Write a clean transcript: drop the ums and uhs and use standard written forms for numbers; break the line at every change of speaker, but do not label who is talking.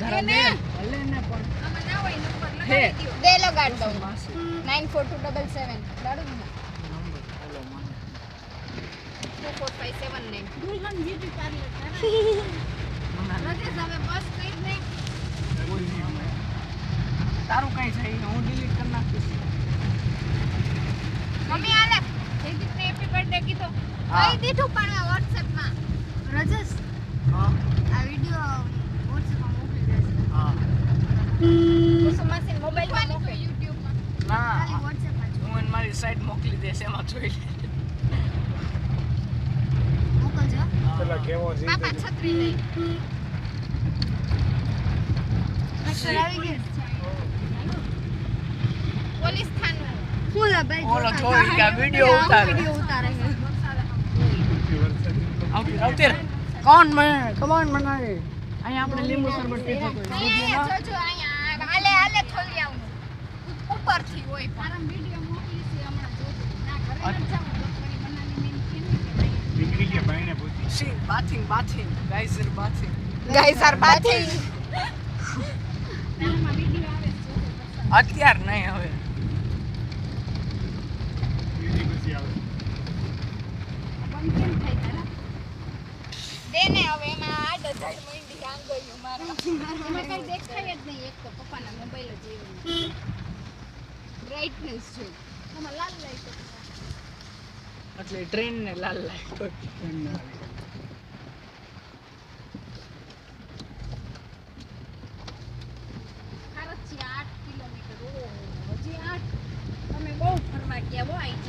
ધરા દે ભલે ને પણ
આમાં ના હોય નંબર લગાવી દો દે લગાડ દઉં 942777 લાડુ ને
નંબર હાલો મને
24579
દુલ્હન બ્યુટી પાર્લર
રજેશ હવે બસ કઈ નહીં
કોઈ નહીં અમે તારું કઈ છે હું ડિલીટ કરી નાખીશ
મમ્મી આલે જયદીપને હેપી બર્થડે કીધો
હા.
કહી દીધું પણ WhatsApp માં રજેશ
હા
આ વિડિયો WhatsApp માં મોકલી દેશે
હા
કુસુમાસીન મોબાઈલ માં મોકલી YouTube માં
ના
ખાલી WhatsApp માં
હું એને મારી સાઈડ મોકલી દઈશ એમાં જોઈ લે
મોકલજો
પેલા કેવો છે
પાપા છત્રી લઈ મેટર આવી ગઈ પોલીસ થાનું ફૂલા ભાઈ
ઓલો જોઈ કે વિડિયો ઉતારે
વિડિયો ઉતારે છે
આવતી રે કોણ મને કમાન મનાય અહીંયા આપણે લીંબુ શરબત પીતો તો
અહીંયા જોજો અહીંયા આલે આલે થોડી આવું ઉપરથી હોય પણ વિડિયો મોકલી છે હમણાં જોજો ના ઘરે ન જાવ ડોક્ટરી બનાવીને એમ કેમ કે
દીકરી કે ભાઈને પૂછી
see bathing guys are bathing
guys are bathing
તેમાં વિડિયો આવે છે
અત્યાર નહીં હવે
બીજી પછી આવે
બંધ કેમ થાય તારા
દેને હવે એમાં આડ ધડ મંડી આંગળીઓ મારવા
એમાં કઈ દેખાય જ નહીં એક તો પપ્પાના મોબાઈલ જ એવું
બ્રાઇટનેસ છે
આમાં લાલ લાઈટ
એટલે ટ્રેન ને લાલ લાઈટ